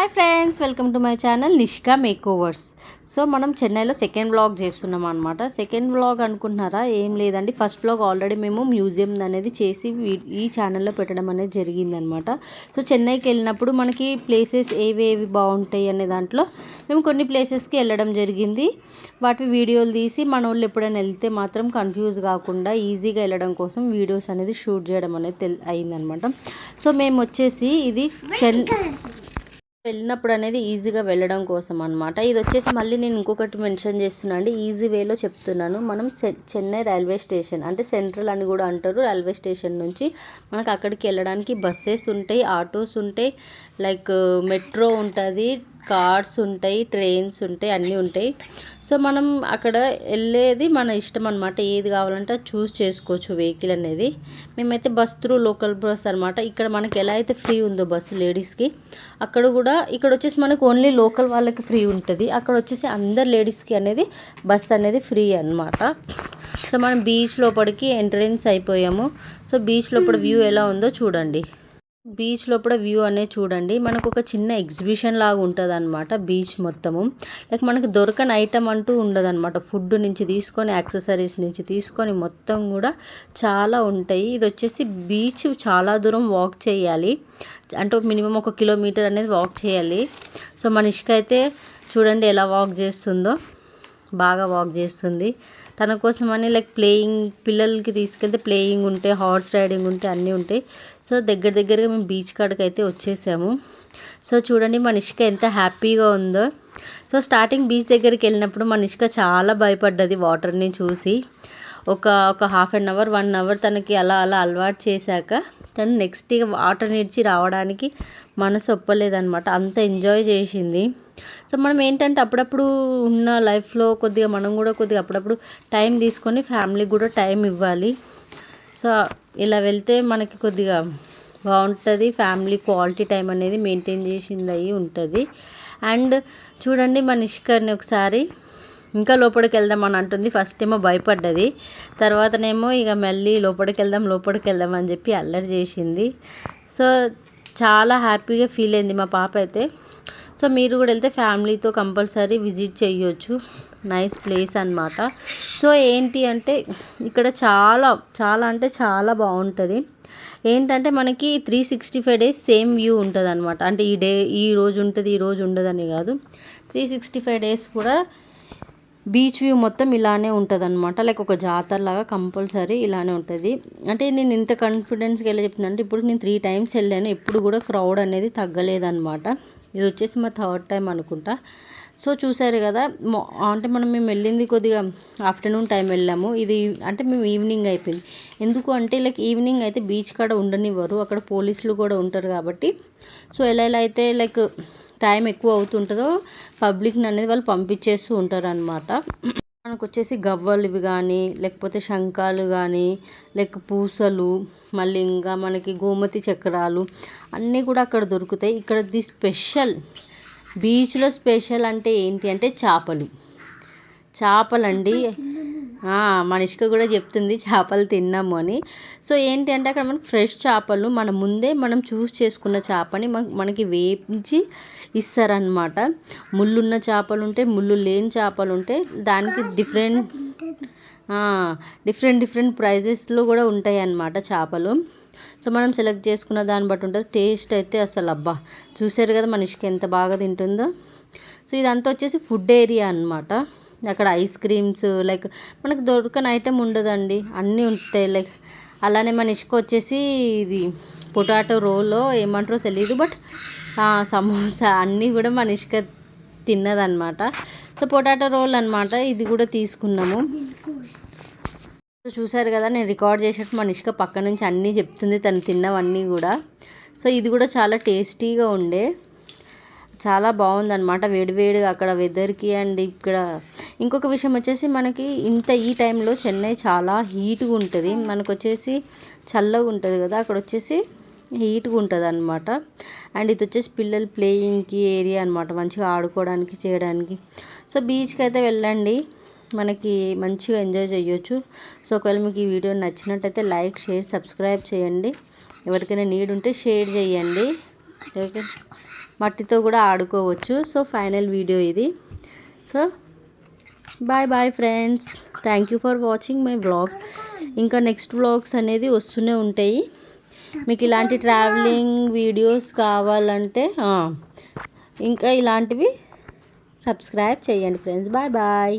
Hi friends, welcome to my channel Nishka makeovers. So మనం చెన్నైలో second vlog చేస్తున్నాం అనమాట. సెకండ్ వ్లాగ్ అనుకుంటున్నారా? ఏం లేదండి, ఫస్ట్ వ్లాగ్ ఆల్రెడీ మేము మ్యూజియం అనేది చేసి ఈ ఛానల్లో పెట్టడం అనేది జరిగిందనమాట. సో చెన్నైకి వెళ్ళినప్పుడు మనకి ప్లేసెస్ ఏవేవి బాగుంటాయి అనే దాంట్లో మేము కొన్ని ప్లేసెస్కి వెళ్ళడం జరిగింది. వాటి వీడియోలు తీసి మన వాళ్ళు ఎప్పుడైనా వెళ్తే మాత్రం కన్ఫ్యూజ్ కాకుండా ఈజీగా వెళ్ళడం కోసం వీడియోస్ అనేది షూట్ చేయడం అనేది అయిందనమాట. సో మేము వచ్చేసి ఇది వెళ్ళినప్పుడు అనేది ఈజీగా వెళ్ళడం కోసం అనమాట. ఇది వచ్చేసి మళ్ళీ నేను ఇంకొకటి మెన్షన్ చేస్తున్నా అండి, ఈజీ వేలో చెప్తున్నాను. మనం చెన్నై రైల్వే స్టేషన్ అంటే సెంట్రల్ అని కూడా అంటారు. రైల్వే స్టేషన్ నుంచి మనకు అక్కడికి వెళ్ళడానికి బస్సెస్ ఉంటాయి, ఆటోస్ ఉంటాయి, లైక్ మెట్రో ఉంటుంది, కార్స్ ఉంటాయి, ట్రైన్స్ ఉంటాయి, అన్నీ ఉంటాయి. సో మనం అక్కడ వెళ్ళేది మన ఇష్టం అనమాట. ఏది కావాలంటే అది చూస్ చేసుకోవచ్చు వెహికల్ అనేది. మేమైతే బస్ త్రూ లోకల్ బస్ అనమాట. ఇక్కడ మనకి ఎలా అయితే ఫ్రీ ఉందో బస్సు లేడీస్కి, అక్కడ కూడా ఇక్కడ వచ్చేసి మనకు ఓన్లీ లోకల్ వాళ్ళకి ఫ్రీ ఉంటుంది. అక్కడ వచ్చేసి అందరు లేడీస్కి అనేది బస్ అనేది ఫ్రీ అనమాట. సో మనం బీచ్ లోపలికి ఎంట్రెన్స్ అయిపోయాము. సో బీచ్ లోపల వ్యూ ఎలా ఉందో చూడండి. బీచ్ లోపల వ్యూ అనేది చూడండి. మనకు ఒక చిన్న ఎగ్జిబిషన్ లాగా ఉంటుంది అనమాట బీచ్ మొత్తము. లైక్ మనకి దొరకని ఐటమ్ అంటూ ఉండదు అనమాట. ఫుడ్ నుంచి తీసుకొని యాక్సెసరీస్ నుంచి తీసుకొని మొత్తం కూడా చాలా ఉంటాయి. ఇది వచ్చేసి బీచ్ చాలా దూరం వాక్ చేయాలి, అంటే మినిమం 1 కిలోమీటర్ అనేది వాక్ చేయాలి. సో మనిషికి అయితే చూడండి ఎలా వాక్ చేస్తుందో, బాగా వాక్ చేస్తుంది. తన కోసమని లైక్ ప్లేయింగ్, పిల్లలకి తీసుకెళ్తే ప్లేయింగ్ ఉంటాయి, హార్స్ రైడింగ్ ఉంటాయి, అన్నీ ఉంటాయి. సో దగ్గరగా మేము బీచ్ కాడికి అయితే వచ్చేసాము. సో చూడండి మనిషిక ఎంత హ్యాపీగా ఉందో. సో స్టార్టింగ్ బీచ్ దగ్గరికి వెళ్ళినప్పుడు మనిషిక చాలా భయపడ్డది వాటర్ని చూసి. ఒక హాఫ్ అన్ అవర్ 1 అవర్ తనకి అలా అలవాటు చేశాక తను నెక్స్ట్ ఇక వాటర్ నిడిచి రావడానికి మనసు ఒప్పలేదనమాట. అంత ఎంజాయ్ చేసింది. సో మనం ఏంటంటే అప్పుడప్పుడు ఉన్న లైఫ్లో కొద్దిగా మనం కూడా కొద్దిగా అప్పుడప్పుడు టైం తీసుకొని ఫ్యామిలీకి కూడా టైం ఇవ్వాలి. సో ఇలా వెళ్తే మనకి కొద్దిగా బాగుంటుంది. ఫ్యామిలీ క్వాలిటీ టైం అనేది మెయింటైన్ చేసింది అయ్యి ఉంటుంది. అండ్ చూడండి మనిషికని ఒకసారి ఇంకా లోపలికి వెళ్దాం అని అంటుంది. ఫస్ట్ ఏమో భయపడ్డది, తర్వాతనేమో ఇక మళ్ళీ లోపలికి వెళ్దాం అని చెప్పి అల్లరి చేసింది. సో చాలా హ్యాపీగా ఫీల్ అయింది మా పాప అయితే. సో మీరు కూడా వెళ్తే ఫ్యామిలీతో కంపల్సరీ విజిట్ చేయొచ్చు. నైస్ ప్లేస్ అనమాట. సో ఏంటి అంటే ఇక్కడ చాలా అంటే చాలా బాగుంటుంది. ఏంటంటే మనకి 365 డేస్ సేమ్ వ్యూ ఉంటుంది అనమాట. అంటే ఈ రోజు ఉంటుంది, ఈ రోజు ఉండదని కాదు, 365 డేస్ కూడా బీచ్ వ్యూ మొత్తం ఇలానే ఉంటుంది అనమాట. లైక్ ఒక జాతరలాగా కంపల్సరీ ఇలానే ఉంటుంది. అంటే నేను ఇంత కాన్ఫిడెన్స్గా వెళ్ళి చెప్తున్నాను అంటే ఇప్పుడు నేను 3 టైమ్స్ వెళ్ళాను, ఎప్పుడు కూడా క్రౌడ్ అనేది తగ్గలేదన్నమాట. ఇది వచ్చేసి మా 3rd టైం అనుకుంటా. సో చూసారు కదా, అంటే మేము వెళ్ళింది కొద్దిగా ఆఫ్టర్నూన్ టైం వెళ్ళాము. ఇది అంటే మేము ఈవినింగ్ అయిపోయింది. ఎందుకు అంటే లైక్ ఈవినింగ్ అయితే బీచ్ కాడ ఉండనివ్వరు, అక్కడ పోలీసులు కూడా ఉంటారు కాబట్టి. సో ఎలా అయితే లైక్ టైం ఎక్కువ అవుతుంటుందో పబ్లిక్ని అనేది వాళ్ళు పంపించేస్తూ ఉంటారు అనమాట. మనకు వచ్చేసి గవ్వలు ఇవి కానీ, లేకపోతే శంఖాలు కానీ, లేక పూసలు, మళ్ళీ ఇంకా మనకి గోమతి చక్రాలు అన్నీ కూడా అక్కడ దొరుకుతాయి. ఇక్కడ ది స్పెషల్ బీచ్లో స్పెషల్ అంటే ఏంటి అంటే చేపలండి. మనిషికి కూడా చెప్తుంది చేపలు తిన్నాము అని. సో ఏంటి అంటే అక్కడ మనకి ఫ్రెష్ చేపలు మనం చూస్ చేసుకున్న చేపని మనకి వేపించి ఇస్తారనమాట. ముళ్ళున్న చేపలు ఉంటాయి, ముళ్ళు లేని చేపలు ఉంటాయి. దానికి డిఫరెంట్ ప్రైజెస్లో కూడా ఉంటాయి అన్నమాట చేపలు. సో మనం సెలెక్ట్ చేసుకున్న దాన్ని బట్టి ఉంటుంది. టేస్ట్ అయితే అసలు అబ్బా, చూసారు కదా మనిషికి ఎంత బాగా తింటుందో. సో ఇదంతా వచ్చేసి ఫుడ్ ఏరియా అనమాట. అక్కడ ఐస్ క్రీమ్స్ లైక్ మనకు దొరకని ఐటెం ఉండదండి, అన్నీ ఉంటాయి. లైక్ అలానే మనిషికి వచ్చేసి ఇది పొటాటో రోలో ఏమంటారో తెలియదు, బట్ సమోసా అన్నీ కూడా మనిషికి తిన్నదనమాట. సో పొటాటో రోల్ అనమాట, ఇది కూడా తీసుకున్నాము. సో చూసారు కదా, నేను రికార్డ్ చేసేటప్పుడు మనిషిక పక్క నుంచి అన్నీ చెప్తుంది, తను తిన్నవన్నీ కూడా. సో ఇది కూడా చాలా టేస్టీగా ఉండే, చాలా బాగుందన్నమాట వేడివేడిగా అక్కడ వెదర్కి. అండ్ ఇక్కడ ఇంకొక విషయం వచ్చేసి మనకి ఈ టైంలో చెన్నై చాలా హీట్గా ఉంటుంది. మనకు వచ్చేసి చల్లగా ఉంటుంది కదా, అక్కడ వచ్చేసి హీట్గా ఉంటుంది అనమాట. అండ్ ఇది వచ్చేసి పిల్లలు ప్లేయింగ్కి ఏరియా అనమాట, మంచిగా ఆడుకోవడానికి చేయడానికి. సో బీచ్కి అయితే వెళ్ళండి, మనకి మంచిగా ఎంజాయ్ చేయొచ్చు. సో ఒకవేళ మీకు ఈ వీడియో నచ్చినట్టయితే లైక్, షేర్, సబ్స్క్రైబ్ చేయండి. ఎవరికైనా నీడ్ ఉంటే షేర్ చేయండి. ఓకే, మట్టితో కూడా ఆడుకోవచ్చు. సో ఫైనల్ వీడియో ఇది. So bye bye friends, thank you for watching my vlog. ఇంకా నెక్స్ట్ వ్లాగ్స్ అనేది వస్తూనే ఉంటాయి. మీకు ఇలాంటి ట్రావెలింగ్ వీడియోస్ కావాలంటే ఇంకా ఇలాంటివి సబ్స్క్రైబ్ చేయండి ఫ్రెండ్స్. Bye bye.